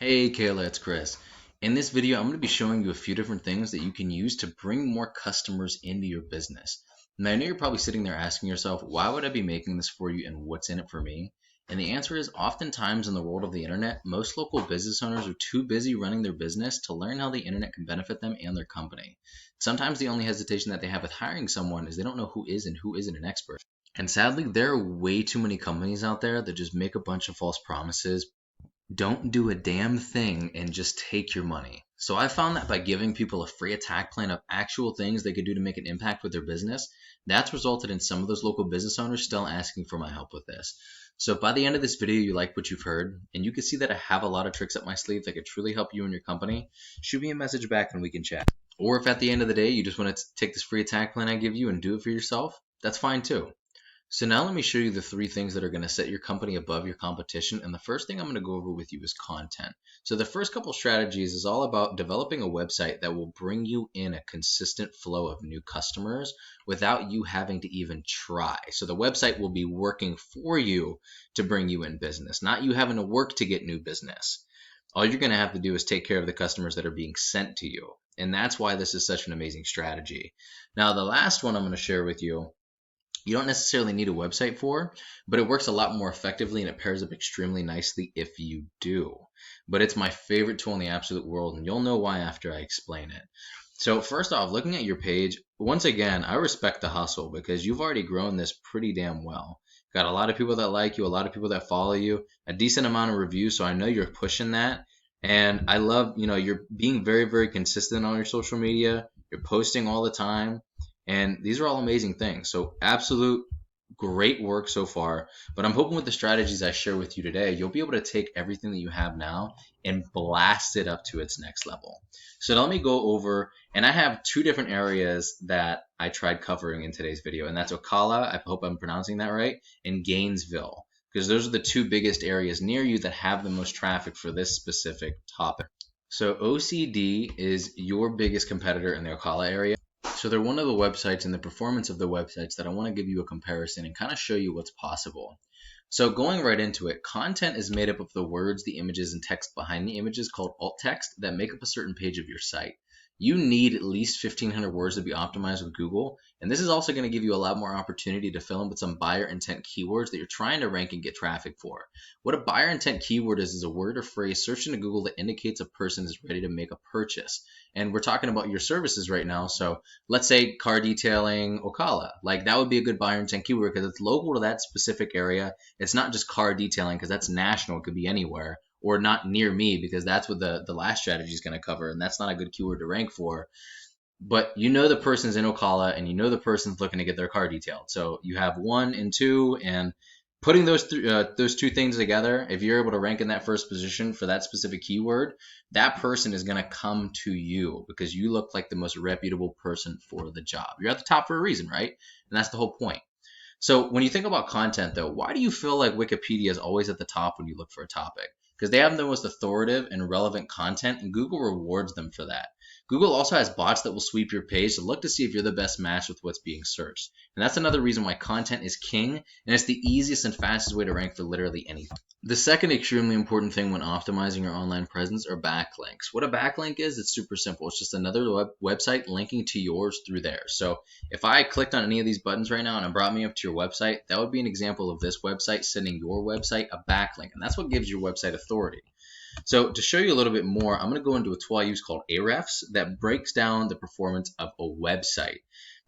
Hey Kayla, it's Chris. In this video, I'm going to be showing you a few different things that you can use to bring more customers into your business. And I know you're probably sitting there asking yourself, why would I be making this for you and what's in it for me? And the answer is oftentimes in the world of the internet, most local business owners are too busy running their business to learn how the internet can benefit them and their company. Sometimes the only hesitation that they have with hiring someone is they don't know who is and who isn't an expert. And sadly, there are way too many companies out there that just make a bunch of false promises, don't do a damn thing, and just take your money. So I found that by giving people a free attack plan of actual things they could do to make an impact with their business, that's resulted in some of those local business owners still asking for my help with this. So by the end of this video, you like what you've heard, and you can see that I have a lot of tricks up my sleeve that could truly help you and your company, shoot me a message back and we can chat. Or if at the end of the day, you just want to take this free attack plan I give you and do it for yourself, that's fine too. So now let me show you the three things that are going to set your company above your competition. And the first thing I'm going to go over with you is content. So the first couple strategies is all about developing a website that will bring you in a consistent flow of new customers without you having to even try. So the website will be working for you to bring you in business, not you having to work to get new business. All you're going to have to do is take care of the customers that are being sent to you. And that's why this is such an amazing strategy. Now, the last one I'm going to share with you don't necessarily need a website for, but it works a lot more effectively and it pairs up extremely nicely if you do. But it's my favorite tool in the absolute world, and you'll know why after I explain it. So first off, looking at your page, once again, I respect the hustle because you've already grown this pretty damn well. Got a lot of people that like you, a lot of people that follow you, a decent amount of reviews, so I know you're pushing that. And I love, you're being very, very consistent on your social media. You're posting all the time. And these are all amazing things. So absolute great work so far. But I'm hoping with the strategies I share with you today, you'll be able to take everything that you have now and blast it up to its next level. So let me go over, and I have two different areas that I tried covering in today's video, and that's Ocala, I hope I'm pronouncing that right, and Gainesville, because those are the two biggest areas near you that have the most traffic for this specific topic. So OCD is your biggest competitor in the Ocala area. So they're one of the websites and the performance of the websites that I want to give you a comparison and kind of show you what's possible. So going right into it, content is made up of the words, the images, and text behind the images called alt text that make up a certain page of your site. You need at least 1,500 words to be optimized with Google, and this is also going to give you a lot more opportunity to fill in with some buyer intent keywords that you're trying to rank and get traffic for. What a buyer intent keyword is a word or phrase searched into Google that indicates a person is ready to make a purchase. And we're talking about your services right now, so let's say car detailing Ocala. Like that would be a good buyer intent keyword because it's local to that specific area. It's not just car detailing because that's national, it could be anywhere. Or not near me because that's what the last strategy is going to cover, and that's not a good keyword to rank for. But you know the person's in Ocala and you know the person's looking to get their car detailed. So you have 1 and 2, and putting those two things together, if you're able to rank in that first position for that specific keyword, that person is going to come to you because you look like the most reputable person for the job. You're at the top for a reason, right? And that's the whole point. So when you think about content though, why do you feel like Wikipedia is always at the top when you look for a topic? Because they have the most authoritative and relevant content, and Google rewards them for that. Google also has bots that will sweep your page to look to see if you're the best match with what's being searched. And that's another reason why content is king, and it's the easiest and fastest way to rank for literally anything. The second extremely important thing when optimizing your online presence are backlinks. What a backlink is, it's super simple. It's just another website linking to yours through there. So if I clicked on any of these buttons right now and it brought me up to your website, that would be an example of this website sending your website a backlink. And that's what gives your website authority. So to show you a little bit more, I'm going to go into a tool I use called Ahrefs that breaks down the performance of a website.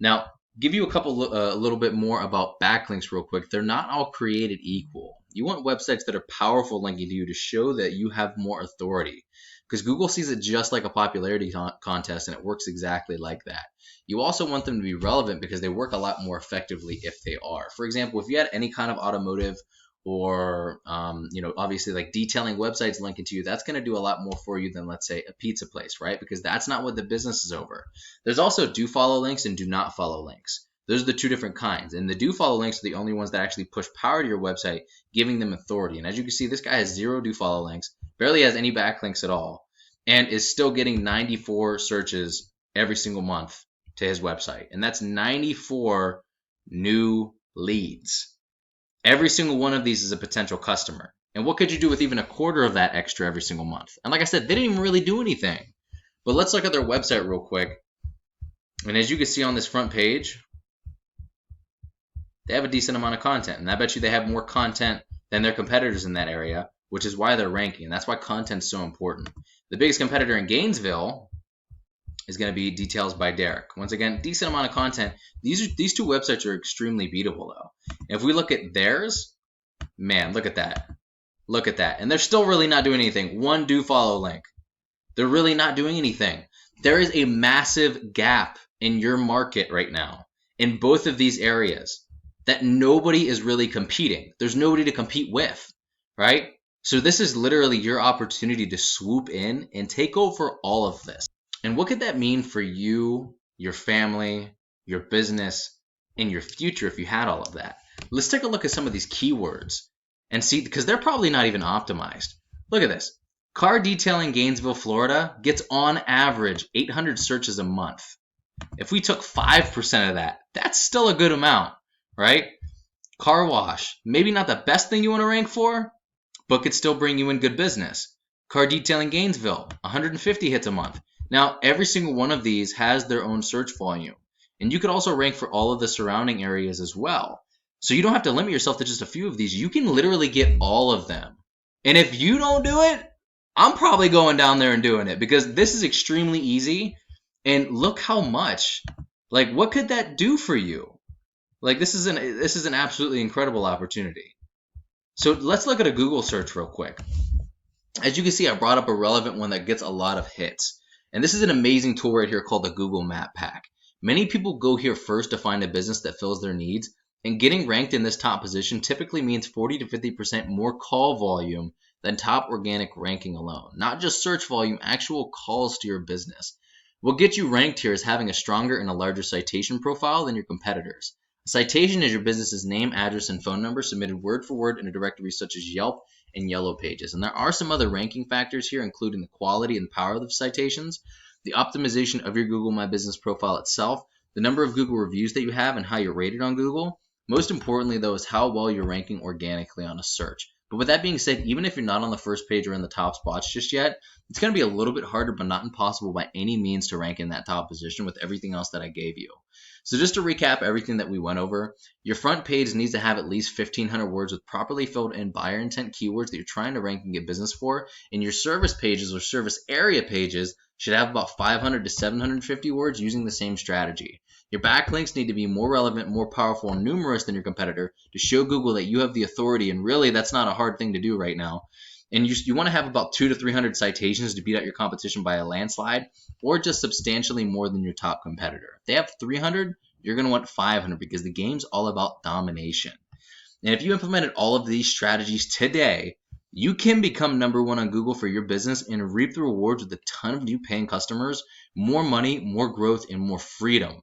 Now, give you a little bit more about backlinks real quick. They're not all created equal. You want websites that are powerful linking to you to show that you have more authority, because Google sees it just like a popularity contest, and it works exactly like that. You also want them to be relevant because they work a lot more effectively if they are. For example, if you had any kind of automotive or obviously like detailing websites linking to you, that's going to do a lot more for you than, let's say, a pizza place, right? Because that's not what the business is over. There's also do follow links and do not follow links. Those are the two different kinds, and the do follow links are the only ones that actually push power to your website, giving them authority. And as you can see, this guy has 0 do follow links, barely has any backlinks at all, and is still getting 94 searches every single month to his website, and that's 94 new leads. Every single one of these is a potential customer. And what could you do with even a quarter of that extra every single month? And like I said, they didn't even really do anything. But let's look at their website real quick. And as you can see on this front page, they have a decent amount of content. And I bet you they have more content than their competitors in that area, which is why they're ranking. That's why content's so important. The biggest competitor in Gainesville is going to be Details by Derrick. Once again, decent amount of content. These two websites are extremely beatable, though. If we look at theirs, man, look at that. Look at that. And they're still really not doing anything. One do follow link. They're really not doing anything. There is a massive gap in your market right now in both of these areas that nobody is really competing. There's nobody to compete with, right? So this is literally your opportunity to swoop in and take over all of this. And what could that mean for you, your family, your business, and your future if you had all of that? Let's take a look at some of these keywords and see, because they're probably not even optimized. Look at this. Car detailing Gainesville, Florida gets on average 800 searches a month. If we took 5% of that, that's still a good amount, right? Car wash, maybe not the best thing you want to rank for, but could still bring you in good business. Car detailing Gainesville, 150 hits a month. Now, every single one of these has their own search volume. And you could also rank for all of the surrounding areas as well. So you don't have to limit yourself to just a few of these. You can literally get all of them. And if you don't do it, I'm probably going down there and doing it, because this is extremely easy. And look how much, like, what could that do for you? Like, this is an absolutely incredible opportunity. So let's look at a Google search real quick. As you can see, I brought up a relevant one that gets a lot of hits. And this is an amazing tool right here called the Google Map Pack. Many people go here first to find a business that fills their needs. And getting ranked in this top position typically means 40 to 50% more call volume than top organic ranking alone. Not just search volume, actual calls to your business. What gets you ranked here is having a stronger and a larger citation profile than your competitors. A citation is your business's name, address, and phone number submitted word for word in a directory such as Yelp and Yellow Pages. And there are some other ranking factors here, including the quality and power of the citations, the optimization of your Google My Business profile itself, the number of Google reviews that you have and how you're rated on Google. Most importantly, though, is how well you're ranking organically on a search. But with that being said, even if you're not on the first page or in the top spots just yet, it's going to be a little bit harder, but not impossible by any means to rank in that top position with everything else that I gave you. So just to recap everything that we went over, your front page needs to have at least 1,500 words with properly filled in buyer intent keywords that you're trying to rank and get business for. And your service pages or service area pages should have about 500 to 750 words using the same strategy. Your backlinks need to be more relevant, more powerful, and numerous than your competitor to show Google that you have the authority, and really that's not a hard thing to do right now. And you want to have about 200 to 300 citations to beat out your competition by a landslide, or just substantially more than your top competitor. If they have 300, you're going to want 500 because the game's all about domination. And if you implemented all of these strategies today, you can become #1 on Google for your business and reap the rewards with a ton of new paying customers, more money, more growth, and more freedom.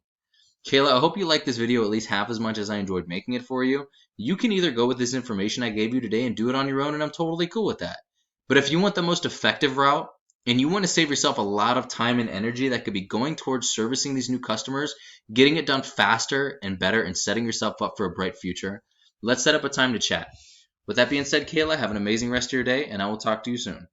Kayla, I hope you liked this video at least half as much as I enjoyed making it for you. You can either go with this information I gave you today and do it on your own, and I'm totally cool with that. But if you want the most effective route, and you want to save yourself a lot of time and energy that could be going towards servicing these new customers, getting it done faster and better, and setting yourself up for a bright future, let's set up a time to chat. With that being said, Kayla, have an amazing rest of your day, and I will talk to you soon.